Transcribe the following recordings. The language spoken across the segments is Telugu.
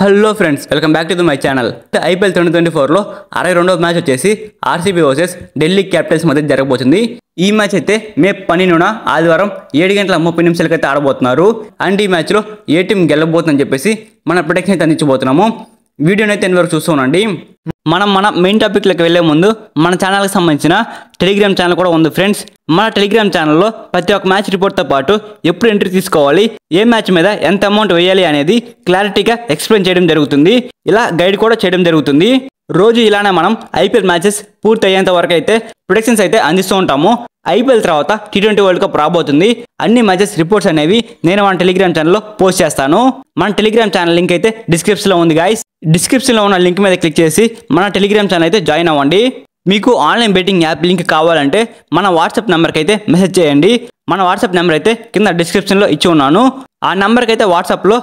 Hello friends, welcome back to my channel. IPL 2024లో 62వ మ్యాచ్ వచ్చేసి ఆర్సీబీ వర్సెస్ ఢిల్లీ క్యాపిటల్స్ మధ్య జరగబోతుంది. ఈ మ్యాచ్ అయితే మే 12న ఆదివారం 7:30 అయితే ఆడబోతున్నారు. అండ్ ఈ మ్యాచ్లో ఏ టీం గెలవబోతుందని చెప్పేసి మన ప్రొడిక్షన్ అయితే అందించబోతున్నాము. వీడియోని అయితే వరకు చూస్తూ ఉండండి. మన మెయిన్ టాపిక్లోకి వెళ్లే ముందు మన ఛానల్కి సంబంధించిన టెలిగ్రామ్ ఛానల్ కూడా ఉంది ఫ్రెండ్స్. మన టెలిగ్రామ్ ఛానల్లో ప్రతి ఒక్క మ్యాచ్ రిపోర్ట్తో పాటు ఎప్పుడు ఎంట్రీ తీసుకోవాలి, ఏ మ్యాచ్ మీద ఎంత అమౌంట్ వేయాలి అనేది క్లారిటీగా ఎక్స్ప్లెయిన్ చేయడం జరుగుతుంది. ఇలా గైడ్ కూడా చేయడం జరుగుతుంది. రోజు ఇలానే మనం ఐపీఎల్ మ్యాచెస్ పూర్తి అయ్యేంత వరకు అయితే ప్రొడిక్షన్స్ అయితే అందిస్తూ ఉంటాము. ఐపీఎల్ తర్వాత T20 వరల్డ్ కప్ రాబోతుంది. అన్ని మ్యాచెస్ రిపోర్ట్స్ అనేవి నేను మన టెలిగ్రామ్ ఛానల్లో పోస్ట్ చేస్తాను. మన టెలిగ్రామ్ ఛానల్ లింక్ అయితే డిస్క్రిప్షన్లో ఉంది గాయస్. డిస్క్రిప్షన్లో ఉన్న లింక్ మీద క్లిక్ చేసి మన టెలిగ్రామ్ ఛానల్ అయితే జాయిన్ అవ్వండి. మీకు ఆన్లైన్ బెట్టింగ్ యాప్ లింక్ కావాలంటే మన వాట్సాప్ నెంబర్కి అయితే మెసేజ్ చేయండి. మన వాట్సాప్ నెంబర్ అయితే కింద డిస్క్రిప్షన్లో ఇచ్చి ఉన్నాను. ఆ నెంబర్కి అయితే వాట్సాప్లో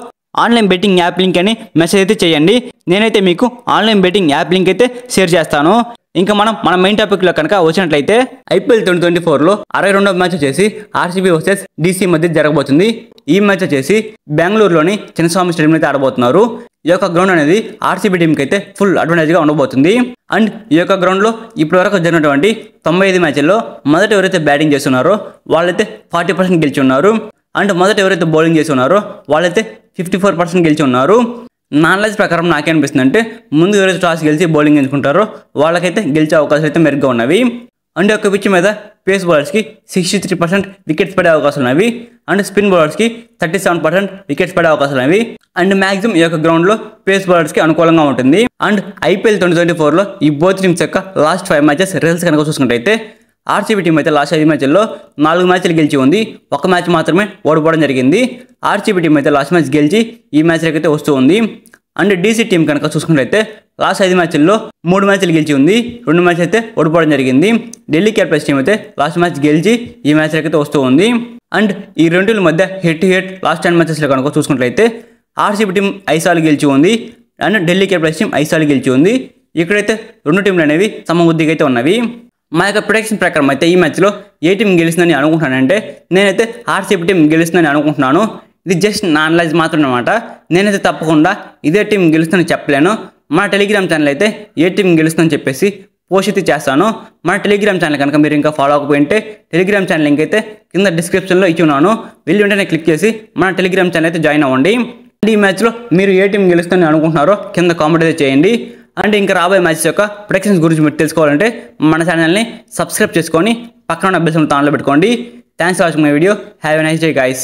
ఆన్లైన్ బెట్టింగ్ యాప్ లింక్ అని మెసేజ్ అయితే చేయండి. నేనైతే మీకు ఆన్లైన్ బెట్టింగ్ యాప్ లింక్ అయితే షేర్ చేస్తాను. ఇంకా మన మెయిన్ టాపిక్లో కనుక వచ్చినట్లయితే ఐపీఎల్ 2024లో 62వ మ్యాచ్ వచ్చేసి ఆర్సీబీ వర్సెస్ డీసీ మధ్య జరగబోతుంది. ఈ మ్యాచ్ వచ్చేసి బెంగళూరులోని చిన్నస్వామి స్టేడియం అయితే ఆడబోతున్నారు. ఈ యొక్క గ్రౌండ్ అనేది ఆర్సీబీ టీంకి అయితే ఫుల్ అడ్వాంటేజ్గా ఉండబోతుంది. అండ్ ఈ యొక్క గ్రౌండ్లో ఇప్పటి వరకు జరిగినటువంటి 95 మ్యాచ్ల్లో మొదట ఎవరైతే బ్యాటింగ్ చేస్తున్నారో వాళ్ళైతే 40% గెలిచి ఉన్నారు. అండ్ మొదట ఎవరైతే బౌలింగ్ చేసి ఉన్నారో వాళ్ళైతే 54% గెలిచి ఉన్నారు. నాలెడ్జ్ ప్రకారం నాకేమనిపిస్తుంది అంటే ముందు ఎవరైతే టాస్ గెలిచి బౌలింగ్ ఎంచుకుంటారో వాళ్ళకైతే గెలిచే అవకాశాలు అయితే మెరుగ్గా ఉన్నవి. అండ్ ఒక పిచ్ మీద పేస్ బౌలర్స్కి 63% వికెట్స్ పడే అవకాశాలు ఉన్నవి. అండ్ స్పిన్ బౌలర్స్కి 37% వికెట్స్ పడే అవకాశాలు ఉన్నవి. అండ్ మ్యాక్సిమం ఈ యొక్క గ్రౌండ్లో పేస్ బౌలర్స్కి అనుకూలంగా ఉంటుంది. అండ్ ఐపీఎల్ 2024లో ఈ బోత్ టీమ్స్ యొక్క లాస్ట్ 5 మ్యాచెస్ రిజల్ట్స్ కనుక చూసుకుంటే ఆర్సీబీ టీం అయితే లాస్ట్ 5 మ్యాచ్ల్లో 4 మ్యాచ్లు గెలిచి ఉంది. ఒక మ్యాచ్ మాత్రమే ఓడిపోవడం జరిగింది. ఆర్సీబీ టీం అయితే లాస్ట్ మ్యాచ్ గెలిచి ఈ మ్యాచ్లకి అయితే వస్తూ ఉంది. అండ్ డీసీ టీం కనుక చూసుకుంటే లాస్ట్ 5 మ్యాచ్ల్లో 3 మ్యాచ్లు గెలిచి ఉంది. 2 మ్యాచ్ అయితే ఓడిపోవడం జరిగింది. ఢిల్లీ క్యాపిటల్స్ టీం అయితే లాస్ట్ మ్యాచ్ గెలిచి ఈ మ్యాచ్లకి అయితే వస్తూ ఉంది. అండ్ ఈ రెండుల మధ్య హెడ్ టు హెడ్ లాస్ట్ 10 మ్యాచెస్లో కనుక చూసుకున్నట్లయితే ఆర్సీబీ టీం 5 సార్లు గెలిచి ఉంది. అండ్ ఢిల్లీ క్యాపిటల్స్ టీం 5 సార్లు గెలిచి ఉంది. ఇక్కడైతే రెండు టీంలు అనేవి సమబుద్ధిగా అయితే ఉన్నవి. మా యొక్క ప్రొడిక్షన్ ప్రకారం అయితే ఈ మ్యాచ్లో ఏ టీం గెలుస్తుందని అనుకుంటున్నానంటే నేనైతే ఆర్సీబీ టీం గెలుస్తుందని అనుకుంటున్నాను. ఇది జస్ట్ నా అనలైజ్ మాత్రం అనమాట. నేనైతే తప్పకుండా ఇదే టీం గెలుస్తుందని చెప్పలేను. మన టెలిగ్రామ్ ఛానల్ అయితే ఏ టీం గెలుస్తుందని చెప్పేసి పోస్ట్ అయితే చేస్తాను. మన టెలిగ్రామ్ ఛానల్ కనుక మీరు ఇంకా ఫాలో అవ్వకపోయింటే టెలిగ్రామ్ ఛానల్ లింక్ అయితే కింద డిస్క్రిప్షన్లో ఇచ్చి ఉన్నాను. వెళ్ళి వెంటనే క్లిక్ చేసి మన టెలిగ్రామ్ ఛానల్ అయితే జాయిన్ అవ్వండి. అండ్ ఈ మ్యాచ్లో మీరు ఏ టీం గెలుస్తుందని అనుకుంటున్నారో కింద కామెంట్ అయితే చేయండి. అండ్ ఇంకా రాబోయే మ్యాచెస్ యొక్క ప్రొడిక్షన్స్ గురించి మీరు తెలుసుకోవాలంటే మన ఛానల్ని సబ్స్క్రైబ్ చేసుకొని పక్కన ఉన్న బెల్ సింబల్ ఆన్లో పెట్టుకోండి. Thanks for watching my video. Have a nice day guys.